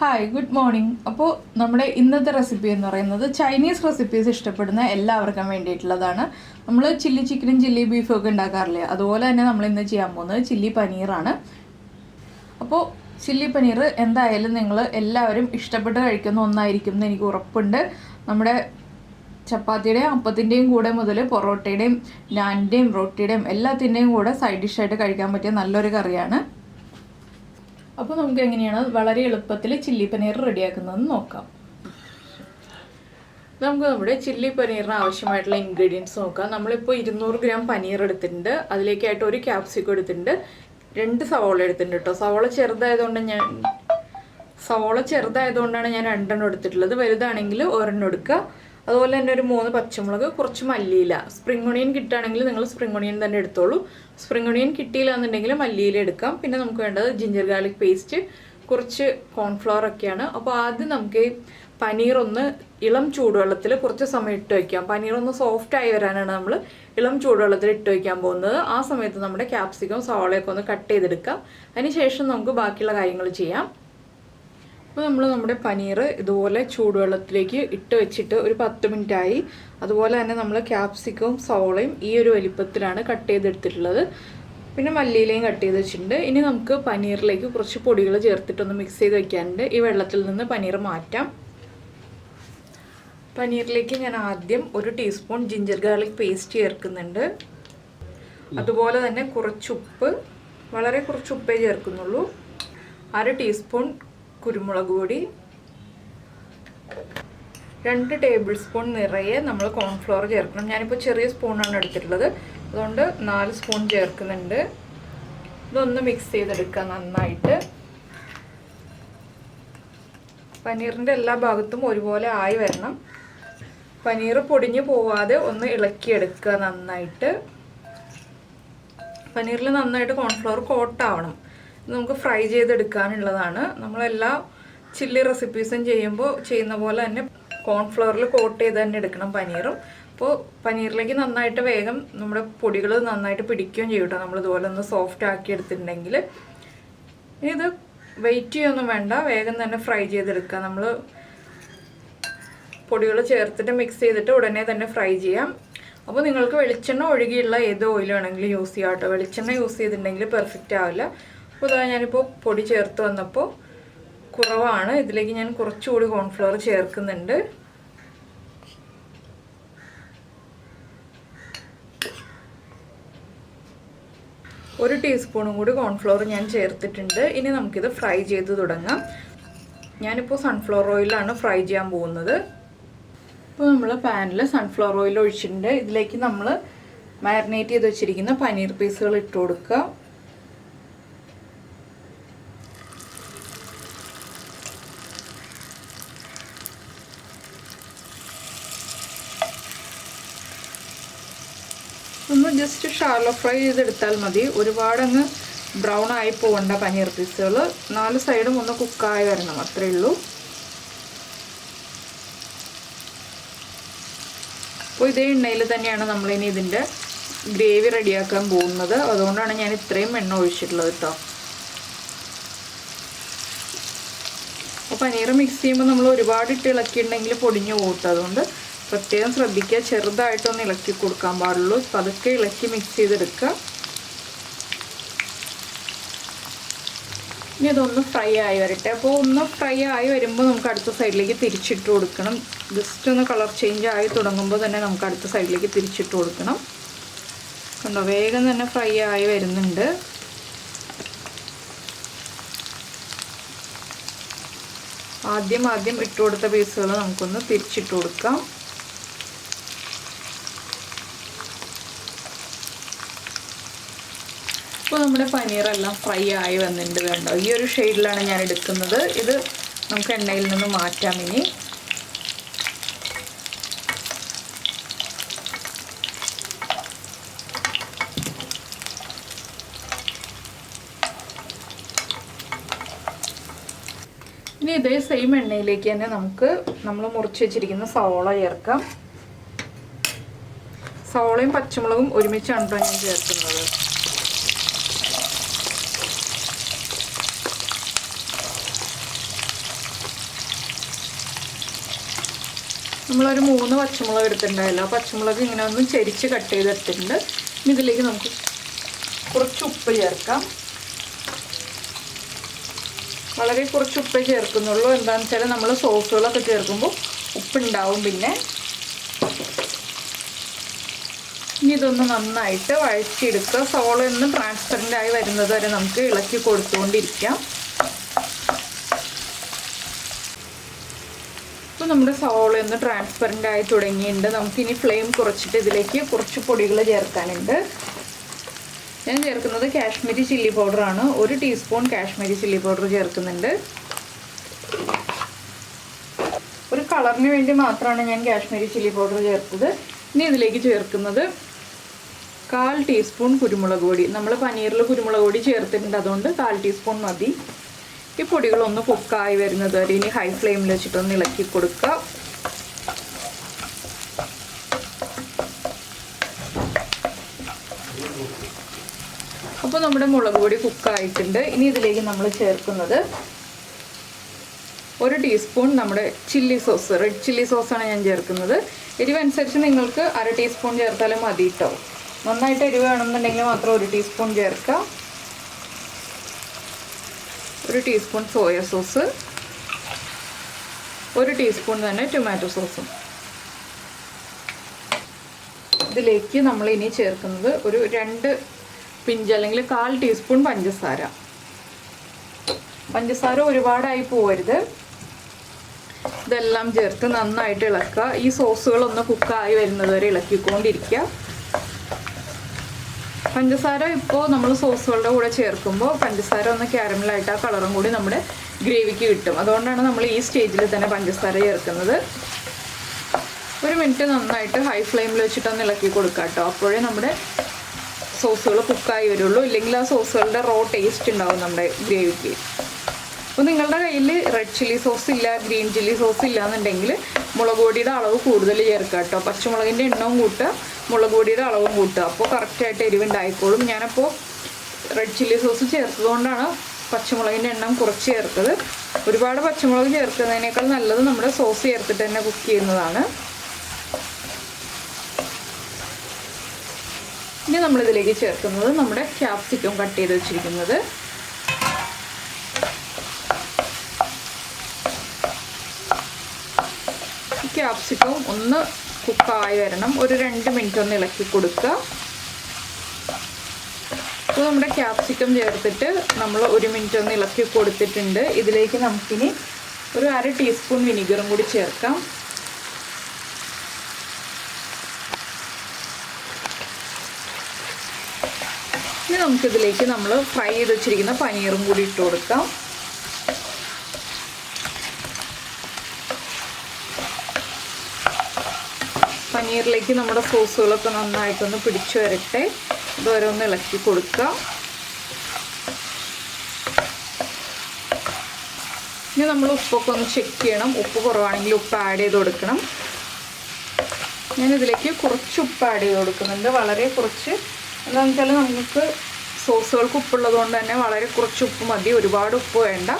Hi good morning. അപ്പോൾ നമ്മുടെ ഇന്നത്തെ റെസിപ്പി എന്ന് പറയുന്നത് ചൈനീസ് റെസിപ്പീസ് ഇഷ്ടപ്പെടുന്ന എല്ലാവർക്കും വേണ്ടിയിട്ടുള്ളതാണ്. നമ്മൾ ചില്ലി ചിക്കനും ചില്ലി ബീഫും ഒക്കെ ഉണ്ടാക്കാറില്ലേ, അതുപോലെ തന്നെ നമ്മൾ ഇന്ന് ചെയ്യാൻ പോകുന്നത് ചില്ലി പനീറാണ്. അപ്പോൾ ചില്ലി പനീർ എന്തായാലും നിങ്ങൾ എല്ലാവരും ഇഷ്ടപ്പെട്ട് കഴിക്കുന്ന ഒന്നായിരിക്കും എന്ന് എനിക്ക് ഉറപ്പുണ്ട്. നമ്മുടെ ചപ്പാത്തിയുടെയും അപ്പത്തിൻ്റെയും കൂടെ മുതൽ പൊറോട്ടയുടെയും നാനിൻ്റെയും റൊട്ടിയുടെയും എല്ലാത്തിൻ്റെയും കൂടെ സൈഡ് ഡിഷായിട്ട് കഴിക്കാൻ പറ്റിയ നല്ലൊരു കറിയാണ്. അപ്പോൾ നമുക്ക് എങ്ങനെയാണ് വളരെ എളുപ്പത്തിൽ ചില്ലി പനീർ റെഡിയാക്കുന്നതെന്ന് നോക്കാം. നമുക്ക് നമ്മുടെ ചില്ലി പനീറിന് ആവശ്യമായിട്ടുള്ള ഇൻഗ്രീഡിയൻസ് നോക്കാം. നമ്മളിപ്പോൾ 200 ഗ്രാം പനീർ എടുത്തിട്ടുണ്ട്. അതിലേക്കായിട്ട് ഒരു ക്യാപ്സിക്കം എടുത്തിട്ടുണ്ട്, 2 സവോള എടുത്തിട്ടുണ്ട് കേട്ടോ. സവോള ചെറുതായതുകൊണ്ടാണ് ഞാൻ 2 എണ്ണം എടുത്തിട്ടുള്ളത്. വലുതാണെങ്കിൽ ഒരെണ്ണം എടുക്കുക. അതുപോലെ തന്നെ ഒരു 3 പച്ചമുളക്, കുറച്ച് മല്ലിയില. സ്പ്രിംഗ് ഒണിയൻ കിട്ടുകയാണെങ്കിൽ നിങ്ങൾ സ്പ്രിംഗ് ഒണിയൻ തന്നെ എടുത്തോളൂ. സ്പ്രിംഗ് ഒണിയൻ കിട്ടിയില്ല എന്നുണ്ടെങ്കിൽ മല്ലിയില എടുക്കാം. പിന്നെ നമുക്ക് വേണ്ടത് ജിഞ്ചർ ഗാർലിക് പേസ്റ്റ്, കുറച്ച് കോൺഫ്ലവർ ഒക്കെയാണ്. അപ്പോൾ ആദ്യം നമുക്ക് പനീർ ഒന്ന് ഇളം ചൂടുവെള്ളത്തിൽ കുറച്ച് സമയം ഇട്ട് വയ്ക്കാം. പനീർ ഒന്ന് സോഫ്റ്റ് ആയി വരാനാണ് നമ്മൾ ഇളം ചൂടുവെള്ളത്തിൽ ഇട്ട് വയ്ക്കാൻ പോകുന്നത്. ആ സമയത്ത് നമ്മുടെ ക്യാപ്സിക്കം സവാളയൊക്കെ ഒന്ന് കട്ട് ചെയ്തെടുക്കാം. അതിനുശേഷം നമുക്ക് ബാക്കിയുള്ള കാര്യങ്ങൾ ചെയ്യാം. അപ്പോൾ നമ്മൾ നമ്മുടെ പനീർ ഇതുപോലെ ചൂടുവെള്ളത്തിലേക്ക് ഇട്ട് വെച്ചിട്ട് ഒരു 10 മിനിറ്റായി. അതുപോലെ തന്നെ നമ്മൾ ക്യാപ്സിക്കവും സവോളയും ഈ ഒരു വലിപ്പത്തിലാണ് കട്ട് ചെയ്തെടുത്തിട്ടുള്ളത്. പിന്നെ മല്ലിയിലയും കട്ട് ചെയ്ത് വെച്ചിട്ടുണ്ട്. ഇനി നമുക്ക് പനീറിലേക്ക് കുറച്ച് പൊടികൾ ചേർത്തിട്ടൊന്ന് മിക്സ് ചെയ്ത് വെക്കാനുണ്ട്. ഈ വെള്ളത്തിൽ നിന്ന് പനീർ മാറ്റാം. പനീറിലേക്ക് ഞാൻ ആദ്യം 1 ടീസ്പൂൺ ജിഞ്ചർ ഗാർലിക് പേസ്റ്റ് ചേർക്കുന്നുണ്ട്. അതുപോലെ തന്നെ കുറച്ച് ഉപ്പ്, വളരെ കുറച്ച് ഉപ്പേ ചേർക്കുന്നുള്ളൂ. 1/2 ടീസ്പൂൺ കുരുമുളക് പൊടി, 2 ടേബിൾ സ്പൂൺ നിറയെ നമ്മൾ കോൺഫ്ലവർ ചേർക്കണം. ഞാനിപ്പോൾ ചെറിയ സ്പൂണാണ് എടുത്തിട്ടുള്ളത്, അതുകൊണ്ട് 4 സ്പൂൺ ചേർക്കുന്നുണ്ട്. ഇതൊന്ന് മിക്സ് ചെയ്തെടുക്കുക നന്നായിട്ട്. പനീറിൻ്റെ എല്ലാ ഭാഗത്തും ഒരുപോലെ ആയി വരണം. പനീർ പൊടിഞ്ഞു പോവാതെ ഒന്ന് ഇളക്കിയെടുക്കുക നന്നായിട്ട്. പനീറിൽ നന്നായിട്ട് കോൺഫ്ലവർ കോട്ടാവണം. നമുക്ക് ഫ്രൈ ചെയ്തെടുക്കാനുള്ളതാണ്. നമ്മളെല്ലാ ചില്ലി റെസിപ്പീസും ചെയ്യുന്ന പോലെ തന്നെ കോൺഫ്ലവറിൽ കോട്ട് ചെയ്ത് തന്നെ എടുക്കണം പനീറും. അപ്പോൾ പനീറിലേക്ക് നന്നായിട്ട് വേഗം നമ്മുടെ പൊടികൾ നന്നായിട്ട് പിടിക്കുകയും ചെയ്യും കേട്ടോ. നമ്മളിതുപോലെ ഒന്ന് സോഫ്റ്റ് ആക്കി എടുത്തിട്ടുണ്ടെങ്കിൽ. ഇനി ഇത് വെയിറ്റ് ചെയ്യൊന്നും വേണ്ട, വേഗം തന്നെ ഫ്രൈ ചെയ്തെടുക്കുക. നമ്മൾ പൊടികൾ ചേർത്തിട്ട് മിക്സ് ചെയ്തിട്ട് ഉടനെ തന്നെ ഫ്രൈ ചെയ്യാം. അപ്പോൾ നിങ്ങൾക്ക് വെളിച്ചെണ്ണ ഒഴുകിയുള്ള ഏത് ഓയിൽ വേണമെങ്കിലും യൂസ് ചെയ്യാം കേട്ടോ. വെളിച്ചെണ്ണ യൂസ് ചെയ്തിട്ടുണ്ടെങ്കിൽ പെർഫെക്റ്റ് ആവില്ല. അപ്പോൾ ഇതാ ഞാനിപ്പോൾ പൊടി ചേർത്ത് വന്നപ്പോൾ കുറവാണ്. ഇതിലേക്ക് ഞാൻ കുറച്ചുകൂടി കോൺഫ്ലവർ ചേർക്കുന്നുണ്ട്. ഒരു ടീസ്പൂണും കൂടി കോൺഫ്ലവർ ഞാൻ ചേർത്തിട്ടുണ്ട്. ഇനി നമുക്കിത് ഫ്രൈ ചെയ്ത് തുടങ്ങാം. ഞാനിപ്പോൾ സൺഫ്ലവർ ഓയിലാണ് ഫ്രൈ ചെയ്യാൻ പോകുന്നത്. ഇപ്പോൾ നമ്മൾ പാനിൽ സൺഫ്ലവർ ഓയിൽ ഒഴിച്ചിട്ടുണ്ട്. ഇതിലേക്ക് നമ്മൾ മാരിനേറ്റ് ചെയ്ത് വെച്ചിരിക്കുന്ന പനീർ പീസുകൾ ഇട്ട് കൊടുക്കുക. ഒന്ന് ജസ്റ്റ് ഷാലോ ഫ്രൈ ചെയ്തെടുത്താൽ മതി. ഒരുപാടങ്ങ് ബ്രൗൺ ആയി പോകേണ്ട പനീർ പീസുകൾ. 4 സൈഡും ഒന്ന് കുക്കായി വരണം, അത്രയേ ഉള്ളൂ. അപ്പോൾ ഇതേ എണ്ണയിൽ തന്നെയാണ് നമ്മളിനി ഇതിൻ്റെ ഗ്രേവി റെഡിയാക്കാൻ പോകുന്നത്. അതുകൊണ്ടാണ് ഞാൻ ഇത്രയും എണ്ണ ഒഴിച്ചിട്ടുള്ളത് കേട്ടോ. അപ്പോൾ പനീർ മിക്സ് ചെയ്യുമ്പോൾ നമ്മൾ ഒരുപാട് ഇട്ട് ഇളക്കിയിട്ടുണ്ടെങ്കിൽ പൊടിഞ്ഞു പോകട്ടെ. അതുകൊണ്ട് പ്രത്യേകം ശ്രദ്ധിക്കുക, ചെറുതായിട്ടൊന്ന് ഇളക്കി കൊടുക്കാൻ പാടുള്ളൂ. പതുക്കെ ഇളക്കി മിക്സ് ചെയ്തെടുക്കുക. ഇനി അതൊന്ന് ഫ്രൈ ആയി വരട്ടെ. അപ്പോൾ ഒന്ന് ഫ്രൈ ആയി വരുമ്പോൾ നമുക്ക് അടുത്ത സൈഡിലേക്ക് തിരിച്ചിട്ട് കൊടുക്കണം. ജസ്റ്റ് ഒന്ന് കളർ ചേഞ്ച് ആയി തുടങ്ങുമ്പോൾ തന്നെ നമുക്ക് അടുത്ത സൈഡിലേക്ക് തിരിച്ചിട്ട് കൊടുക്കണം. കണ്ടോ, വേഗം തന്നെ ഫ്രൈ ആയി വരുന്നുണ്ട്. ആദ്യം ഇട്ട് കൊടുത്ത പീസുകൾ നമുക്കൊന്ന് തിരിച്ചിട്ട് കൊടുക്കാം. ഇപ്പോൾ നമ്മുടെ പനീറെല്ലാം ഫ്രൈ ആയി വന്നിട്ടുണ്ട്. വേണ്ടോ, ഈ ഒരു ഷെയ്ഡിലാണ് ഞാൻ എടുക്കുന്നത്. ഇത് നമുക്ക് എണ്ണയിൽ നിന്ന് മാറ്റാം. ഇനി ഇതേ സെയിം എണ്ണയിലേക്ക് തന്നെ നമ്മൾ മുറിച്ച് വെച്ചിരിക്കുന്ന സവോള ചേർക്കാം. സവോളയും പച്ചമുളകും ഒരുമിച്ചാണ് ഞാൻ ചേർക്കുന്നത്. നമ്മളൊരു 3 പച്ചമുളക് എടുത്തിട്ടുണ്ടായല്ലോ. ആ പച്ചമുളക് ഇങ്ങനെ ഒന്ന് ചെരിച്ച് കട്ട് ചെയ്തെടുത്തിട്ടുണ്ട്. ഇതിലേക്ക് നമുക്ക് കുറച്ച് ഉപ്പ് ചേർക്കാം. വളരെ കുറച്ച് ഉപ്പേ ചേർക്കുന്നുള്ളൂ. എന്താണെന്ന് വെച്ചാൽ നമ്മൾ സോസുകളൊക്കെ ചേർക്കുമ്പോൾ ഉപ്പുണ്ടാവും. പിന്നെ ഇനി ഇതൊന്ന് നന്നായിട്ട് വഴറ്റിയെടുക്കുക. സവോള ഒന്ന് ട്രാൻസ്പെറൻ്റ് ആയി വരുന്നത് വരെ നമുക്ക് ഇളക്കി കൊടുത്തുകൊണ്ടിരിക്കാം. അപ്പോൾ നമ്മുടെ സവോള ഒന്ന് ട്രാൻസ്പെറൻ്റ് ആയി തുടങ്ങിയിട്ടുണ്ട്. നമുക്കിനി ഫ്ലെയിം കുറച്ചിട്ട് ഇതിലേക്ക് കുറച്ച് പൊടികൾ ചേർക്കാനുണ്ട്. ഞാൻ ചേർക്കുന്നത് കാശ്മീരി ചില്ലി പൗഡറാണ്. 1 ടീസ്പൂൺ കാശ്മീരി ചില്ലി പൗഡർ ചേർക്കുന്നുണ്ട്. ഒരു കളറിന് വേണ്ടി മാത്രമാണ് ഞാൻ കാശ്മീരി ചില്ലി പൗഡർ ചേർത്തത്. ഇനി ഇതിലേക്ക് ചേർക്കുന്നത് 1/4 ടീസ്പൂൺ കുരുമുളക് പൊടി. നമ്മൾ പനീറിൽ കുരുമുളക് പൊടി ചേർത്തിട്ടുണ്ട്, അതുകൊണ്ട് 1/4 ടീസ്പൂൺ മതി. ഈ പൊടികളൊന്ന് കുക്കായി വരുന്നത് വരെ ഇനി ഹൈ ഫ്ലെയിമിൽ വെച്ചിട്ടൊന്ന് ഇളക്കി കൊടുക്കുക. അപ്പോൾ നമ്മുടെ മുളക് പൊടി കുക്കായിട്ടുണ്ട്. ഇനി ഇതിലേക്ക് നമ്മൾ ചേർക്കുന്നത് 1 ടീസ്പൂൺ നമ്മുടെ ചില്ലി സോസ്, റെഡ് ചില്ലി സോസാണ് ഞാൻ ചേർക്കുന്നത്. എരിവനുസരിച്ച് നിങ്ങൾക്ക് 1/2 ടീസ്പൂൺ ചേർത്താലും മതി കേട്ടോ. നന്നായിട്ട് എരിവ് വേണമെന്നുണ്ടെങ്കിൽ മാത്രം 1 ടീസ്പൂൺ ചേർക്കാം. 1 ടീസ്പൂൺ സോയ സോസ്, 1 ടീസ്പൂൺ തന്നെ ടൊമാറ്റോ സോസും. ഇതിലേക്ക് നമ്മൾ ഇനി ചേർക്കുന്നത് ഒരു 2 പിഞ്ച് അല്ലെങ്കിൽ 1/4 ടീസ്പൂൺ പഞ്ചസാര. പഞ്ചസാര ഒരുപാടായി പോവരുത്. ഇതെല്ലാം ചേർത്ത് നന്നായിട്ട് ഇളക്കുക. ഈ സോസുകളൊന്ന് കുക്കായി വരുന്നത് വരെ ഇളക്കിക്കൊണ്ടിരിക്കുക. പഞ്ചസാര ഇപ്പോൾ നമ്മൾ സോസുകളുടെ കൂടെ ചേർക്കുമ്പോൾ പഞ്ചസാര ഒന്ന് ക്യാരമലായിട്ട് ആ കളറും കൂടി നമ്മുടെ ഗ്രേവിക്ക് കിട്ടും. അതുകൊണ്ടാണ് നമ്മൾ ഈ സ്റ്റേജിൽ തന്നെ പഞ്ചസാര ചേർക്കുന്നത്. 1 മിനിറ്റ് നന്നായിട്ട് ഹൈ ഫ്ലെയിമിൽ വെച്ചിട്ടൊന്ന് ഇളക്കി കൊടുക്കുക കേട്ടോ. അപ്പോഴേ നമ്മുടെ സോസുകൾ കുക്കായി വരുള്ളൂ. ഇല്ലെങ്കിൽ ആ സോസുകളുടെ റോ ടേസ്റ്റ് ഉണ്ടാവും നമ്മുടെ ഗ്രേവിക്ക്. അപ്പോൾ നിങ്ങളുടെ കയ്യിൽ റെഡ് ചില്ലി സോസ് ഇല്ല, ഗ്രീൻ ചില്ലി സോസ് ഇല്ല എന്നുണ്ടെങ്കിൽ മുളക് പൊടിയുടെ അളവ് കൂടുതൽ ചേർക്കുക കേട്ടോ. പച്ചമുളകിൻ്റെ എണ്ണവും കൂട്ടുക, മുളക് പൊടിയുടെ അളവും കൂട്ടുക. അപ്പോൾ കറക്റ്റായിട്ട് എരിവുണ്ടായിക്കോളും. ഞാനപ്പോൾ റെഡ് ചില്ലി സോസ് ചേർത്തതുകൊണ്ടാണ് പച്ചമുളകിൻ്റെ എണ്ണം കുറച്ച് ചേർത്തത്. ഒരുപാട് പച്ചമുളക് ചേർക്കുന്നതിനേക്കാൾ നല്ലത് നമ്മുടെ സോസ് ചേർത്തിട്ട് തന്നെ കുക്ക് ചെയ്യുന്നതാണ്. ഇനി നമ്മളിതിലേക്ക് ചേർക്കുന്നത് നമ്മുടെ ക്യാപ്സിക്കം കട്ട് ചെയ്ത് വെച്ചിരിക്കുന്നത്. ക്യാപ്സിക്കം ഒന്ന് കുക്കായി വരണം. ഒരു 2 മിനിറ്റ് ഒന്ന് ഇളക്കി കൊടുക്കുക. അപ്പോൾ നമ്മുടെ ക്യാപ്സിക്കം ചേർത്തിട്ട് നമ്മൾ 1 മിനിറ്റ് ഒന്ന് ഇളക്കി കൊടുത്തിട്ടുണ്ട്. ഇതിലേക്ക് നമുക്കിനി ഒരു 1/2 ടീസ്പൂൺ വിനീഗറും കൂടി ചേർക്കാം. ഇനി നമുക്കിതിലേക്ക് നമ്മൾ ഫ്രൈ ചെയ്ത് വെച്ചിരിക്കുന്ന പനീറും കൂടി ഇട്ട് കൊടുക്കാം. പനീറിലേക്ക് നമ്മുടെ സോസുകളൊക്കെ നന്നായിട്ടൊന്ന് പിടിച്ചു വരട്ടെ. ഇതുവരെ ഒന്ന് ഇളക്കി കൊടുക്കുക. ഇനി നമ്മൾ ഉപ്പൊക്കെ ഒന്ന് ചെക്ക് ചെയ്യണം. ഉപ്പ് കുറവാണെങ്കിൽ ഉപ്പ് ആഡ് ചെയ്ത് കൊടുക്കണം. ഞാനിതിലേക്ക് കുറച്ച് ഉപ്പ് ആഡ് ചെയ്ത് കൊടുക്കുന്നുണ്ട്, വളരെ കുറച്ച്. എന്താണെന്ന് വെച്ചാൽ നമുക്ക് സോസുകൾക്ക് ഉപ്പുള്ളത് കൊണ്ട് തന്നെ വളരെ കുറച്ച് ഉപ്പ് മതി, ഒരുപാട് ഉപ്പ് വേണ്ട.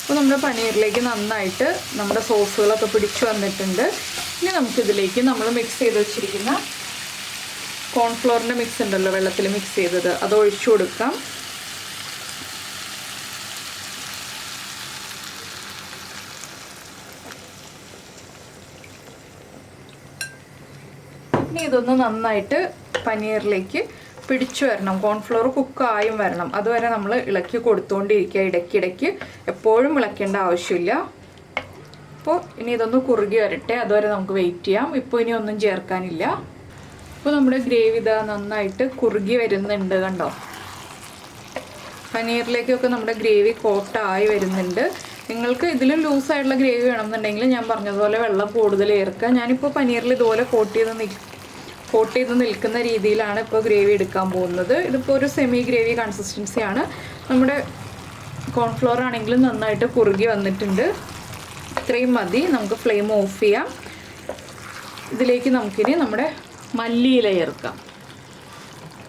അപ്പോൾ നമ്മുടെ പനീറിലേക്ക് നന്നായിട്ട് നമ്മുടെ സോസുകളൊക്കെ പിടിച്ചു വന്നിട്ടുണ്ട്. ഇനി നമുക്കിതിലേക്ക് നമ്മൾ മിക്സ് ചെയ്ത് വെച്ചിരിക്കുന്ന കോൺഫ്ലോറിൻ്റെ മിക്സ് ഉണ്ടല്ലോ, വെള്ളത്തിൽ മിക്സ് ചെയ്തത്, അത് ഒഴിച്ചു കൊടുക്കാം. ഇനി ഇതൊന്ന് നന്നായിട്ട് പനീറിലേക്ക് പിടിച്ചു വരണം. കോൺഫ്ലോർ കുക്കായും വരണം. അതുവരെ നമ്മൾ ഇളക്കി കൊടുത്തുകൊണ്ടിരിക്കുക. ഇടയ്ക്കിടയ്ക്ക് എപ്പോഴും ഇളക്കേണ്ട ആവശ്യമില്ല. അപ്പോൾ ഇനി ഇതൊന്ന് കുറുകി വരട്ടെ, അതുവരെ നമുക്ക് വെയിറ്റ് ചെയ്യാം. ഇപ്പോൾ ഇനി ഒന്നും ചേർക്കാനില്ല. അപ്പോൾ നമ്മുടെ ഗ്രേവി ഇതാ നന്നായിട്ട് കുറുകി വരുന്നുണ്ട്, കണ്ടോ. പനീറിലേക്കൊക്കെ നമ്മുടെ ഗ്രേവി കോട്ടായി വരുന്നുണ്ട്. നിങ്ങൾക്ക് ഇതിലും ലൂസായിട്ടുള്ള ഗ്രേവി വേണമെന്നുണ്ടെങ്കിൽ ഞാൻ പറഞ്ഞതുപോലെ വെള്ളം കൂടുതൽ ചേർക്കുക. ഞാനിപ്പോൾ പനീറിൽ ഇതുപോലെ കോട്ട് ചെയ്ത് നിൽക്കുന്ന രീതിയിലാണ് ഇപ്പോൾ ഗ്രേവി എടുക്കാൻ പോകുന്നത്. ഇതിപ്പോൾ ഒരു സെമി ഗ്രേവി കൺസിസ്റ്റൻസിയാണ്. നമ്മുടെ കോൺഫ്ലോർ ആണെങ്കിലും നന്നായിട്ട് കുറുകി വന്നിട്ടുണ്ട്. ഇത്രയും മതി. നമുക്ക് ഫ്ലെയിം ഓഫ് ചെയ്യാം. ഇതിലേക്ക് നമുക്കിനി നമ്മുടെ മല്ലിയില ചേർക്കാം.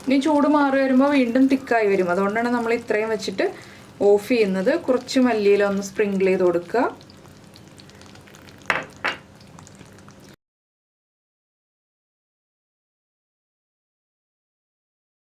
ഇനി ചൂട് മാറി വരുമ്പോൾ വീണ്ടും തിക്കായി വരും. അതുകൊണ്ടാണ് നമ്മൾ ഇത്രയും വെച്ചിട്ട് ഓഫ് ചെയ്യുന്നത്. കുറച്ച് മല്ലിയില ഒന്ന് സ്പ്രിങ്കിൾ ചെയ്ത് കൊടുക്കുക.